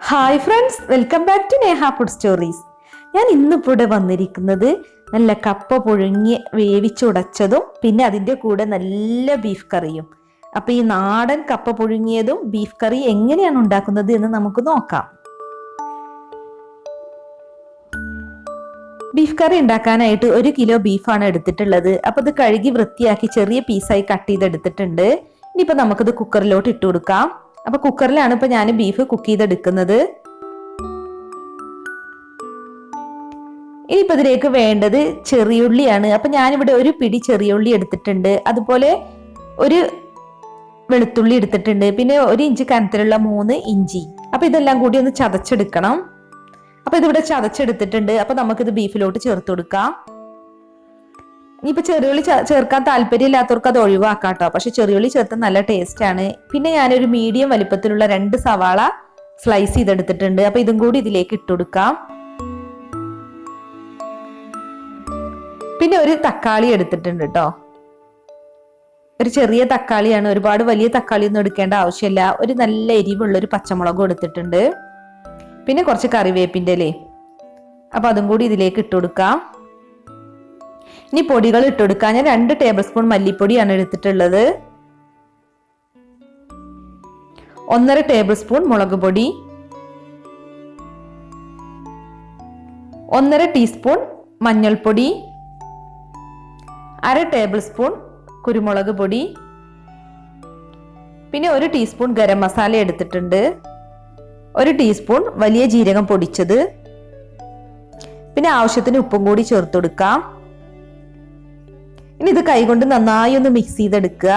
Hi friends, welcome back to Neha food stories. ഞാൻ ഇന്നിപ്പോൾ ഇവിടെ വന്നിരിക്കുന്നത് നല്ല കപ്പ പുഴുങ്ങി വേവിച്ചുടച്ചതും പിന്നെ അതിൻ്റെ കൂടെ നല്ല ബീഫ് കറിയും. അപ്പോൾ ഈ നാടൻ കപ്പ പുഴുങ്ങിയതും ബീഫ് കറി എങ്ങനെയാണ് ഉണ്ടാക്കുന്നത് എന്ന് നമുക്ക് നോക്കാം. ബീഫ് കറി ഉണ്ടാക്കാനായിട്ട് 1 കിലോ ബീഫാണ് എടുത്തിട്ടുള്ളത്. അപ്പോൾ ഇത് കഴുകി വൃത്തിയാക്കി ചെറിയ പീസായി കട്ട് ചെയ്തെടുത്തിട്ടുണ്ട്. ഇനിയിപ്പോൾ നമുക്കിത് കുക്കറിലോട്ട് ഇട്ട് കൊടുക്കാം. അപ്പൊ കുക്കറിലാണ് ഇപ്പൊ ഞാൻ ബീഫ് കുക്ക് ചെയ്തെടുക്കുന്നത്. ഇനിയിപ്പോൾ ഇതിലേക്ക് വേണ്ടത് ചെറിയുള്ളിയാണ്. അപ്പൊ ഞാനിവിടെ 1 പിടി ചെറിയുള്ളി എടുത്തിട്ടുണ്ട്, അതുപോലെ 1 വെളുത്തുള്ളി എടുത്തിട്ടുണ്ട്, പിന്നെ 1 ഇഞ്ച് കനത്തിലുള്ള 3 ഇഞ്ചി. അപ്പൊ ഇതെല്ലാം കൂടി ഒന്ന് ചതച്ചെടുക്കണം. അപ്പൊ ഇതിവിടെ ചതച്ചെടുത്തിട്ടുണ്ട്. അപ്പൊ നമുക്കിത് ബീഫിലോട്ട് ചേർത്ത് കൊടുക്കാം. ഇനിയിപ്പോ ചെറിയുള്ളി ചേർക്കാൻ താല്പര്യമില്ലാത്തവർക്ക് അത് ഒഴിവാക്കാട്ടോ, പക്ഷെ ചെറിയുള്ളി ചേർത്താൽ നല്ല ടേസ്റ്റ് ആണ്. പിന്നെ ഞാനൊരു മീഡിയം വലിപ്പത്തിലുള്ള 2 സവാള സ്ലൈസ് ചെയ്തെടുത്തിട്ടുണ്ട്. അപ്പൊ ഇതും കൂടി ഇതിലേക്ക് ഇട്ടുകൊടുക്കാം. പിന്നെ 1 തക്കാളി എടുത്തിട്ടുണ്ട് കേട്ടോ. ഒരു ചെറിയ തക്കാളിയാണ്, ഒരുപാട് വലിയ തക്കാളി ഒന്നും എടുക്കേണ്ട ആവശ്യമില്ല. ഒരു നല്ല എരിവുള്ള 1 പച്ചമുളകും എടുത്തിട്ടുണ്ട്. പിന്നെ കുറച്ച് കറിവേപ്പിൻ്റെ ഇല, അപ്പൊ അതും കൂടി ഇതിലേക്ക് ഇട്ടുകൊടുക്കാം. ഇനി പൊടികൾ ഇട്ടുകൊടുക്കാം. ഞാൻ 2 ടേബിൾ സ്പൂൺ മല്ലിപ്പൊടിയാണ് എടുത്തിട്ടുള്ളത്, 1.5 ടേബിൾ സ്പൂൺ മുളക് പൊടി, 1.5 ടീസ്പൂൺ മഞ്ഞൾപ്പൊടി, 1/2 ടേബിൾ സ്പൂൺ കുരുമുളക് പൊടി, പിന്നെ 1 ടീസ്പൂൺ ഗരം മസാല എടുത്തിട്ടുണ്ട്, 1 ടീസ്പൂൺ വലിയ ജീരകം പൊടിച്ചത്, പിന്നെ ആവശ്യത്തിന് ഉപ്പും കൂടി ചേർത്ത് കൊടുക്കാം. ഇനി ഇത് കൈകൊണ്ട് നന്നായി ഒന്ന് മിക്സ് ചെയ്തെടുക്കുക.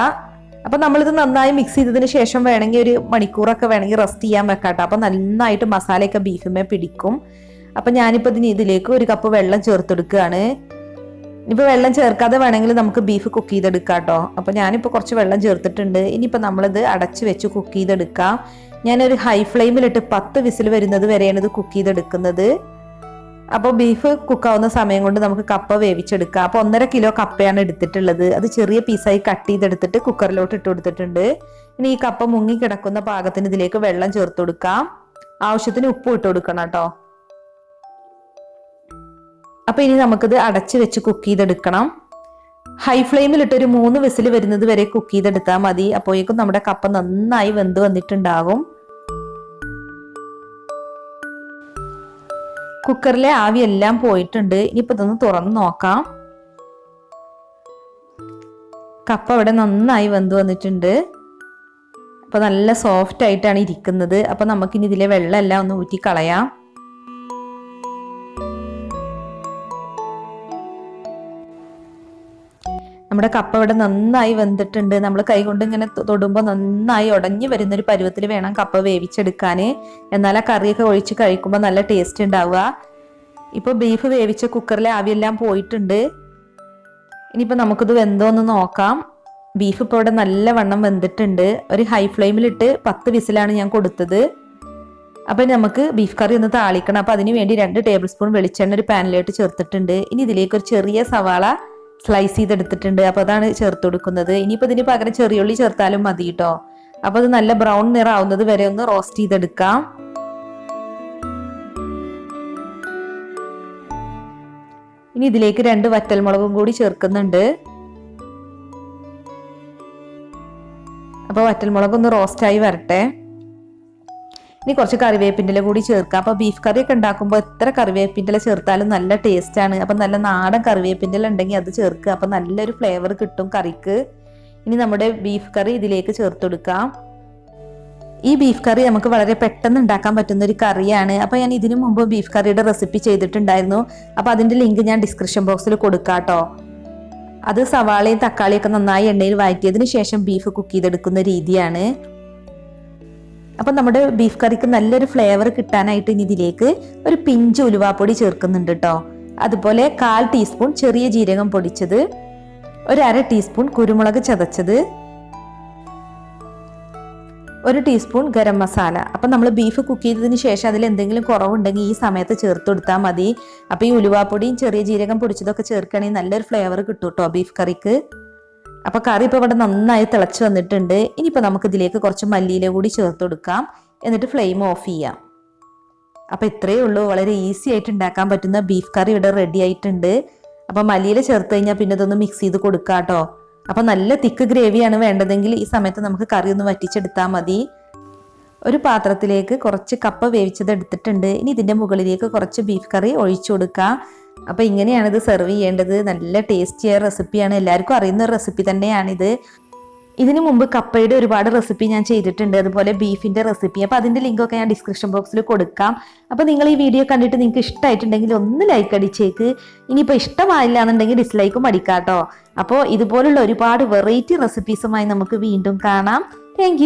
അപ്പൊ നമ്മളിത് നന്നായി മിക്സ് ചെയ്തതിന് ശേഷം വേണമെങ്കിൽ 1 മണിക്കൂറൊക്കെ വേണമെങ്കിൽ റെസ്റ്റ് ചെയ്യാൻ വെക്കാട്ടോ. അപ്പൊ നന്നായിട്ട് മസാലയൊക്കെ ബീഫിമേ പിടിക്കും. അപ്പൊ ഞാനിപ്പോ ഇതിലേക്ക് 1 കപ്പ് വെള്ളം ചേർത്തെടുക്കുകയാണ്. ഇനിയിപ്പോൾ വെള്ളം ചേർക്കാതെ വേണമെങ്കിൽ നമുക്ക് ബീഫ് കുക്ക് ചെയ്തെടുക്കാം. അപ്പോൾ ഞാനിപ്പോൾ കുറച്ച് വെള്ളം ചേർത്തിട്ടുണ്ട്. ഇനിയിപ്പോൾ നമ്മളിത് അടച്ച് വെച്ച് കുക്ക് ചെയ്തെടുക്കാം. ഞാനൊരു ഹൈ ഫ്ലെയിമിലിട്ട് 10 വിസിൽ വരുന്നത് വരെയാണ് ഇത് കുക്ക് ചെയ്തെടുക്കുന്നത്. അപ്പോൾ ബീഫ് കുക്കാവുന്ന സമയം കൊണ്ട് നമുക്ക് കപ്പ വേവിച്ചെടുക്കാം. അപ്പോൾ 1.5 കിലോ കപ്പയാണ് എടുത്തിട്ടുള്ളത്. അത് ചെറിയ പീസായി കട്ട് ചെയ്തെടുത്തിട്ട് കുക്കറിലോട്ട് ഇട്ട് കൊടുത്തിട്ടുണ്ട്. ഇനി ഈ കപ്പ മുങ്ങി കിടക്കുന്ന പാകത്തിന് ഇതിലേക്ക് വെള്ളം ചേർത്ത് കൊടുക്കാം. ആവശ്യത്തിന് ഉപ്പ് ഇട്ട് കൊടുക്കണം കേട്ടോ. അപ്പൊ ഇനി നമുക്കിത് അടച്ച് വെച്ച് കുക്ക് ചെയ്തെടുക്കണം. ഹൈ ഫ്ലെയിമിലിട്ട് ഒരു 3 വിസിൽ വരുന്നത് വരെ കുക്ക് ചെയ്തെടുത്താൽ മതി. അപ്പോഴേക്കും നമ്മുടെ കപ്പ നന്നായി വെന്ത് വന്നിട്ടുണ്ടാകും. കുക്കറിലെ ആവി എല്ലാം പോയിട്ടുണ്ട്. ഇനിയിപ്പോൾ ഇതൊന്ന് തുറന്ന് നോക്കാം. കപ്പ ഇവിടെ നന്നായി വെന്ത് വന്നിട്ടുണ്ട്. അപ്പൊ നല്ല സോഫ്റ്റ് ആയിട്ടാണ് ഇരിക്കുന്നത്. അപ്പൊ നമുക്കിനി ഇതിലെ വെള്ളം എല്ലാം ഒന്ന് ഊറ്റി കളയാം. നമ്മുടെ കപ്പ ഇവിടെ നന്നായി വെന്തിട്ടുണ്ട്. നമ്മൾ കൈകൊണ്ട് ഇങ്ങനെ തൊടുമ്പോൾ നന്നായി ഉടഞ്ഞു വരുന്നൊരു പരുവത്തിൽ വേണം കപ്പ വേവിച്ചെടുക്കാൻ. എന്നാൽ ആ കറിയൊക്കെ ഒഴിച്ച് കഴിക്കുമ്പോൾ നല്ല ടേസ്റ്റ് ഉണ്ടാവുക. ഇപ്പോൾ ബീഫ് വേവിച്ച കുക്കറിലെ ആവിയെല്ലാം പോയിട്ടുണ്ട്. ഇനിയിപ്പോൾ നമുക്കിത് വെന്തോന്ന് നോക്കാം. ബീഫ് ഇപ്പോൾ ഇവിടെ നല്ല വണ്ണം വെന്തിട്ടുണ്ട്. ഒരു ഹൈ ഫ്ലെയിമിലിട്ട് 10 വിസിലാണ് ഞാൻ കൊടുത്തത്. അപ്പം നമുക്ക് ബീഫ് കറി ഒന്ന് താളിക്കണം. അപ്പം അതിന് വേണ്ടി 2 ടേബിൾ സ്പൂൺ വെളിച്ചെണ്ണ ഒരു പാനിലോട്ട് ചേർത്തിട്ടുണ്ട്. ഇനി ഇതിലേക്ക് ഒരു ചെറിയ സവാള സ്ലൈസ് ചെയ്തെടുത്തിട്ടുണ്ട്. അപ്പൊ അതാണ് ചേർത്ത് കൊടുക്കുന്നത്. ഇനിയിപ്പോൾ ഇതിന് പകരം ചെറിയുള്ളി ചേർത്താലും മതി കേട്ടോ. അപ്പൊ അത് നല്ല ബ്രൗൺ നിറം ആവുന്നത് വരെ ഒന്ന് റോസ്റ്റ് ചെയ്തെടുക്കാം. ഇനി ഇതിലേക്ക് 2 വറ്റൽമുളകും കൂടി ചേർക്കുന്നുണ്ട്. അപ്പൊ വറ്റൽമുളക് ഒന്ന് റോസ്റ്റായി വരട്ടെ. ഇനി കുറച്ച് കറിവേപ്പിൻ്റെ ഇല കൂടി ചേർക്കാം. അപ്പോൾ ബീഫ് കറിയൊക്കെ ഉണ്ടാക്കുമ്പോൾ എത്ര കറിവേപ്പിൻ്റെ ഇല ചേർത്താലും നല്ല ടേസ്റ്റാണ്. അപ്പം നല്ല നാടൻ കറിവേപ്പിൻ്റെ ഇല ഉണ്ടെങ്കിൽ അത് ചേർക്കുക. അപ്പം നല്ലൊരു ഫ്ലേവർ കിട്ടും കറിക്ക്. ഇനി നമ്മുടെ ബീഫ് കറി ഇതിലേക്ക് ചേർത്ത് കൊടുക്കാം. ഈ ബീഫ് കറി നമുക്ക് വളരെ പെട്ടെന്ന് ഉണ്ടാക്കാൻ പറ്റുന്ന ഒരു കറിയാണ്. അപ്പോൾ ഞാൻ ഇതിനു മുമ്പ് ബീഫ് കറിയുടെ റെസിപ്പി ചെയ്തിട്ടുണ്ടായിരുന്നു. അപ്പോൾ അതിൻ്റെ ലിങ്ക് ഞാൻ ഡിസ്ക്രിപ്ഷൻ ബോക്സിൽ കൊടുക്കാം കേട്ടോ. അത് സവാളയും തക്കാളിയൊക്കെ നന്നായി എണ്ണയിൽ വഴറ്റിയതിന് ശേഷം ബീഫ് കുക്ക് ചെയ്തെടുക്കുന്ന രീതിയാണ്. അപ്പം നമ്മുടെ ബീഫ് കറിക്ക് നല്ലൊരു ഫ്ലേവർ കിട്ടാനായിട്ട് ഇനി ഇതിലേക്ക് ഒരു പിഞ്ച് ഉലുവാപ്പൊടി ചേർക്കുന്നുണ്ട് കേട്ടോ. അതുപോലെ 1/4 ടീസ്പൂൺ ചെറിയ ജീരകം പൊടിച്ചത്, 1/2 ടീസ്പൂൺ കുരുമുളക് ചതച്ചത്, 1 ടീസ്പൂൺ ഗരം മസാല. അപ്പം നമ്മൾ ബീഫ് കുക്ക് ചെയ്തതിന് ശേഷം അതിൽ എന്തെങ്കിലും കുറവുണ്ടെങ്കിൽ ഈ സമയത്ത് ചേർത്ത് കൊടുത്താൽ മതി. അപ്പം ഈ ഉലുവാപ്പൊടിയും ചെറിയ ജീരകം പൊടിച്ചതൊക്കെ ചേർക്കുകയാണെങ്കിൽ നല്ലൊരു ഫ്ലേവർ കിട്ടും കേട്ടോ ബീഫ് കറിക്ക്. അപ്പൊ കറി ഇപ്പോൾ ഇവിടെ നന്നായി തിളച്ച് വന്നിട്ടുണ്ട്. ഇനിയിപ്പോൾ നമുക്ക് ഇതിലേക്ക് കുറച്ച് മല്ലിയില കൂടി ചേർത്ത് കൊടുക്കാം. എന്നിട്ട് ഫ്ലെയിം ഓഫ് ചെയ്യാം. അപ്പോൾ ഇത്രയേ ഉള്ളൂ, വളരെ ഈസി ആയിട്ട് ഉണ്ടാക്കാൻ പറ്റുന്ന ബീഫ് കറി ഇവിടെ റെഡി ആയിട്ടുണ്ട്. അപ്പോൾ മല്ലിയില ചേർത്ത് കഴിഞ്ഞാൽ പിന്നെ ഇതൊന്ന് മിക്സ് ചെയ്ത് കൊടുക്കുക കേട്ടോ. അപ്പോൾ നല്ല തിക്ക് ഗ്രേവിയാണ് വേണ്ടതെങ്കിൽ ഈ സമയത്ത് നമുക്ക് കറി ഒന്ന് വറ്റിച്ചെടുത്താൽ മതി. ഒരു പാത്രത്തിലേക്ക് കുറച്ച് കപ്പ വേവിച്ചത് എടുത്തിട്ടുണ്ട്. ഇനി ഇതിൻ്റെ മുകളിലേക്ക് കുറച്ച് ബീഫ് കറി ഒഴിച്ചു കൊടുക്കുക. അപ്പോൾ ഇങ്ങനെയാണ് ഇത് സെർവ് ചെയ്യേണ്ടത്. നല്ല ടേസ്റ്റിയായ റെസിപ്പിയാണ്, എല്ലാവർക്കും അറിയുന്ന ഒരു റെസിപ്പി തന്നെയാണിത്. ഇതിനു മുമ്പ് കപ്പയുടെ ഒരുപാട് റെസിപ്പി ഞാൻ ചെയ്തിട്ടുണ്ട്, അതുപോലെ ബീഫിൻ്റെ റെസിപ്പി. അപ്പോൾ അതിൻ്റെ ലിങ്കൊക്കെ ഞാൻ ഡിസ്ക്രിപ്ഷൻ ബോക്സിൽ കൊടുക്കാം. അപ്പോൾ നിങ്ങൾ ഈ വീഡിയോ കണ്ടിട്ട് നിങ്ങൾക്ക് ഇഷ്ടമായിട്ടുണ്ടെങ്കിൽ ഒന്ന് ലൈക്ക് അടിച്ചേക്ക്. ഇനിയിപ്പോൾ ഇഷ്ടമായില്ല എന്നുണ്ടെങ്കിൽ ഡിസ്ലൈക്കും അടിക്കാം കേട്ടോ. അപ്പോൾ ഇതുപോലുള്ള ഒരുപാട് വെറൈറ്റി റെസിപ്പീസുമായി നമുക്ക് വീണ്ടും കാണാം. താങ്ക്